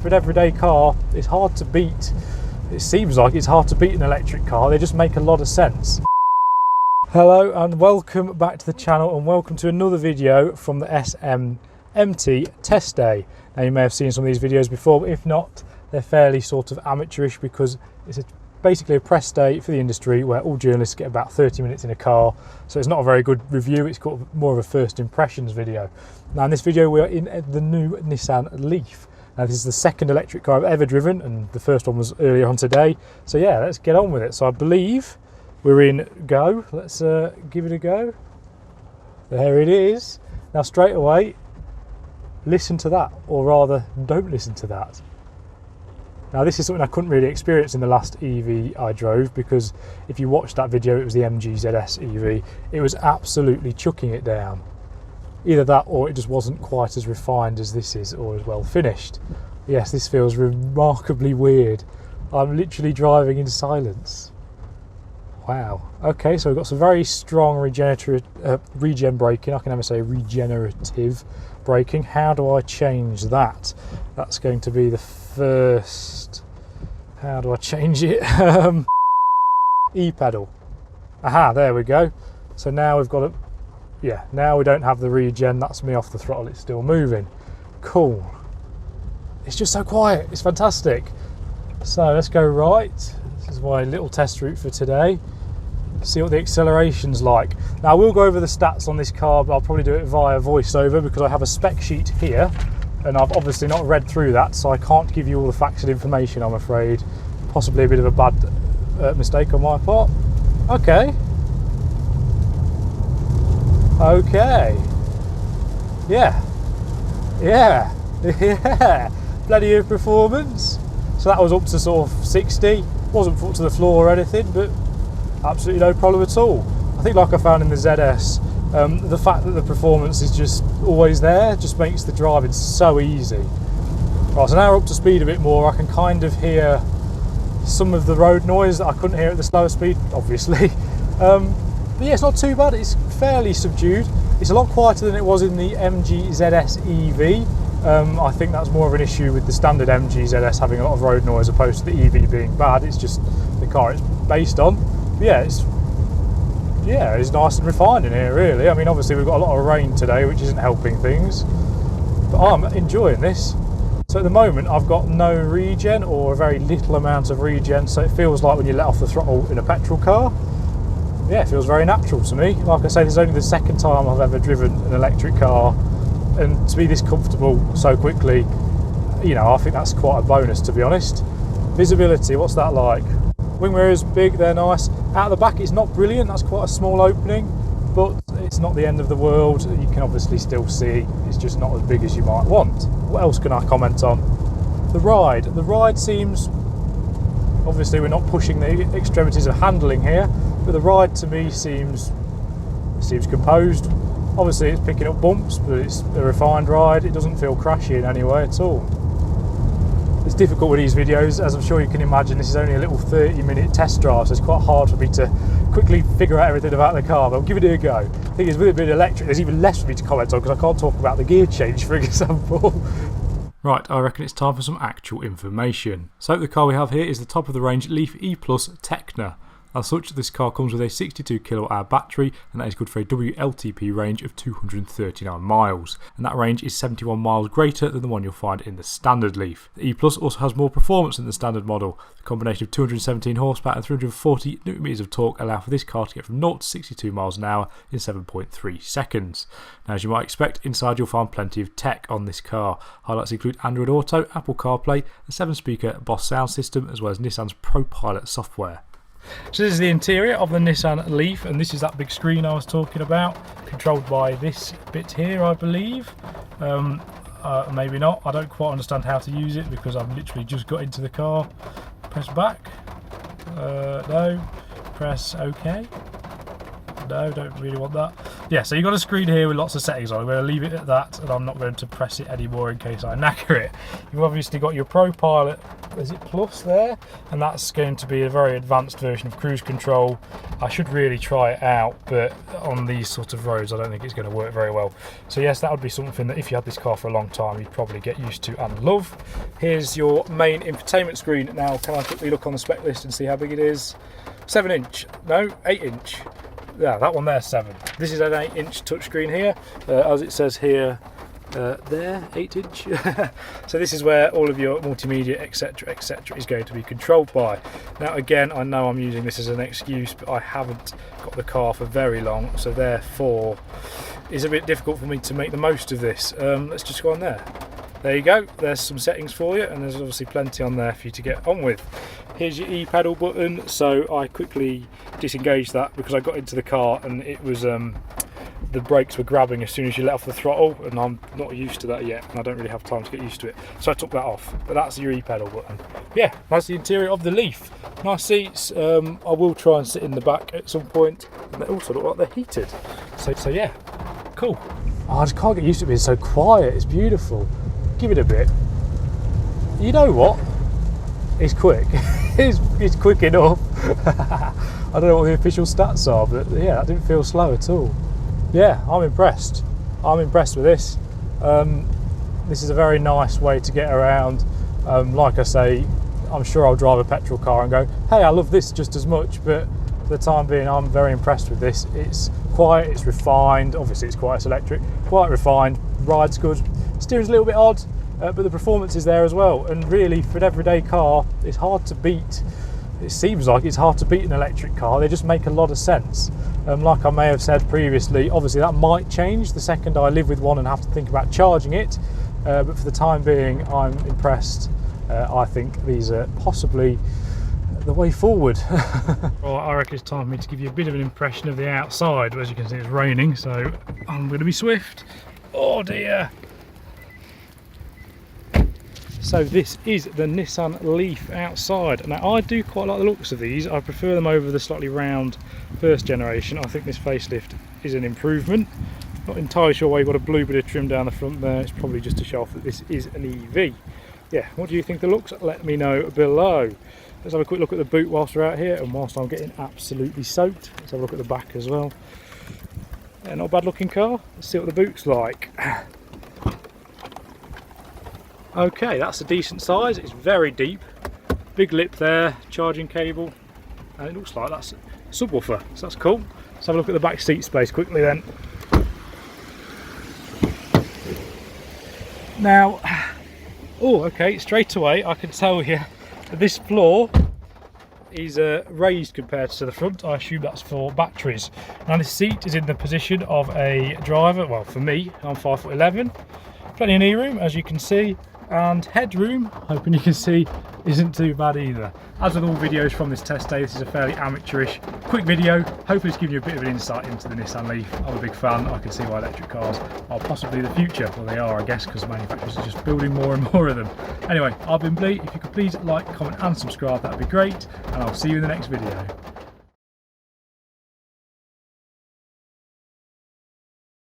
for an everyday car, it's hard to beat. It seems like it's hard to beat an electric car. They just make a lot of sense. Hello and welcome back to the channel, and welcome to another video from the SMMT test day. Now, you may have seen some of these videos before, but if not, they're fairly sort of amateurish because it's basically a press day for the industry where all journalists get about 30 minutes in a car. So it's not a very good review, it's got more of a first impressions video. Now in this video we are in the new Nissan Leaf. Now this is the second electric car I've ever driven, and the first one was earlier on today. So yeah, let's get on with it. So I believe we're in go. Let's give it a go. There it is. Now straight away, listen to that, or rather don't listen to that. Now this is something I couldn't really experience in the last EV I drove, because if you watched that video, it was the MG ZS EV. It was absolutely chucking it down. Either that or it just wasn't quite as refined as this is, or as well finished. Yes, this feels remarkably weird. I'm literally driving in silence. Wow. Okay, so we've got some very strong regen braking. I can never say regenerative braking. How do I change that? That's going to be the first. How do I change it? E-pedal. Aha, there we go. So now we've got a, yeah, now we don't have the regen. That's me off the throttle. It's still moving. Cool. It's just so quiet. It's fantastic. So let's go right. This is my little test route for today. See what the acceleration's like. Now I will go over the stats on this car, but I'll probably do it via voiceover because I have a spec sheet here and I've obviously not read through that, so I can't give you all the facts and information, I'm afraid. Possibly a bit of a bad mistake on my part. Okay. Okay. Yeah. Yeah. Yeah. Plenty of performance. So that was up to sort of 60. Wasn't foot to the floor or anything, but absolutely no problem at all. I think, like I found in the ZS, the fact that the performance is just always there just makes the driving so easy. Right, so now we're up to speed a bit more. I can kind of hear some of the road noise that I couldn't hear at the slower speed, obviously. But yeah, it's not too bad. It's fairly subdued. It's a lot quieter than it was in the MG ZS EV. I think that's more of an issue with the standard MG ZS having a lot of road noise opposed to the EV being bad. It's just the car it's based on. But yeah, it's nice and refined in here, really. I mean, obviously we've got a lot of rain today, which isn't helping things, but I'm enjoying this. So at the moment I've got no regen, or a very little amount of regen, so it feels like when you let off the throttle in a petrol car. Yeah, it feels very natural to me. Like I say, this is only the second time I've ever driven an electric car, and to be this comfortable so quickly, you know, I think that's quite a bonus, to be honest. Visibility, what's that like? Wing mirrors, big, they're nice. Out the back it's not brilliant, that's quite a small opening, but it's not the end of the world. You can obviously still see, it's just not as big as you might want. What else can I comment on? The ride seems, obviously we're not pushing the extremities of handling here, but the ride to me seems composed. Obviously it's picking up bumps, but it's a refined ride. It doesn't feel crashy in any way at all. It's difficult with these videos, as I'm sure you can imagine. This is only a little 30-minute test drive, so it's quite hard for me to quickly figure out everything about the car, but I'll give it a go. The thing is, with it being electric, there's even less for me to comment on because I can't talk about the gear change, for example. Right, I reckon it's time for some actual information. So the car we have here is the top of the range Leaf E Plus Tekna. As such, this car comes with a 62 kWh battery, and that is good for a WLTP range of 239 miles, and that range is 71 miles greater than the one you'll find in the standard Leaf. The E Plus also has more performance than the standard model. The combination of 217 horsepower and 340 Nm of torque allow for this car to get from 0 to 62 miles an hour in 7.3 seconds. Now, as you might expect, inside you'll find plenty of tech on this car. Highlights include Android Auto, Apple CarPlay, a 7-speaker Boss sound system, as well as Nissan's ProPilot software. So this is the interior of the Nissan Leaf, and this is that big screen I was talking about, controlled by this bit here, I believe. Maybe not. I don't quite understand how to use it because I've literally just got into the car. Press back. No. Press OK. No, don't really want that. Yeah, so you've got a screen here with lots of settings on. I'm going to leave it at that, and I'm not going to press it anymore in case I knacker it. You've obviously got your ProPilot is it Plus there? And that's going to be a very advanced version of cruise control. I should really try it out, but on these sort of roads I don't think it's going to work very well. So yes, that would be something that if you had this car for a long time you'd probably get used to and love. Here's your main infotainment screen. Now can I quickly look on the spec list and see how big it is? 7 inch, no, 8 inch. Yeah, that one there, 7. This is an 8 inch touchscreen here, as it says here. There, 8 inch. So this is where all of your multimedia, etc, is going to be controlled by. Now again, I know I'm using this as an excuse, but I haven't got the car for very long, so therefore it's a bit difficult for me to make the most of this. Let's just go on there. There you go, there's some settings for you, and there's obviously plenty on there for you to get on with. Here's your e-pedal button, so I quickly disengaged that because I got into the car and it was the brakes were grabbing as soon as you let off the throttle, and I'm not used to that yet, and I don't really have time to get used to it, so I took that off. But that's your e-pedal button. Yeah, that's the interior of the Leaf. Nice seats. I will try and sit in the back at some point, and they also look like they're heated. So yeah, cool. Oh, I just can't get used to it being so quiet. It's beautiful. Give it a bit. You know what? It's quick. it's quick enough. I don't know what the official stats are, but yeah, that didn't feel slow at all. Yeah, I'm impressed. I'm impressed with this. This is a very nice way to get around. Like I say, I'm sure I'll drive a petrol car and go, hey, I love this just as much, but for the time being, I'm very impressed with this. It's quiet, it's refined. Obviously, it's quite electric, quite refined. Ride's good. Steering's a little bit odd, but the performance is there as well. And really, for an everyday car, it's hard to beat. It seems like it's hard to beat an electric car. They just make a lot of sense. Like I may have said previously, obviously that might change the second I live with one and have to think about charging it. But for the time being, I'm impressed. I think these are possibly the way forward. Well, I reckon it's time for me to give you a bit of an impression of the outside. As you can see, it's raining, so I'm going to be swift. Oh dear. So this is the Nissan Leaf outside. Now I do quite like the looks of these. I prefer them over the slightly round first generation. I think this facelift is an improvement. Not entirely sure why you've got a blue bit of trim down the front there. It's probably just to show off that this is an EV. Yeah, what do you think of the looks? Let me know below. Let's have a quick look at the boot whilst we're out here, and whilst I'm getting absolutely soaked. Let's have a look at the back as well. Yeah, not a bad looking car. Let's see what the boot's like. Okay, that's a decent size. It's very deep. Big lip there, charging cable, and it looks like that's a subwoofer, so that's cool. Let's have a look at the back seat space quickly then. Now, oh, okay, straight away I can tell you that this floor is raised compared to the front. I assume that's for batteries. Now this seat is in the position of a driver. Well, for me, I'm 5'11". Plenty of knee room, as you can see. And headroom, hoping you can see, isn't too bad either. As with all videos from this test day, this is a fairly amateurish, quick video. Hopefully it's given you a bit of an insight into the Nissan Leaf. I'm a big fan. I can see why electric cars are possibly the future. Well, they are, I guess, because manufacturers are just building more and more of them. Anyway, I've been Bleak. If you could please like, comment and subscribe, that'd be great. And I'll see you in the next video.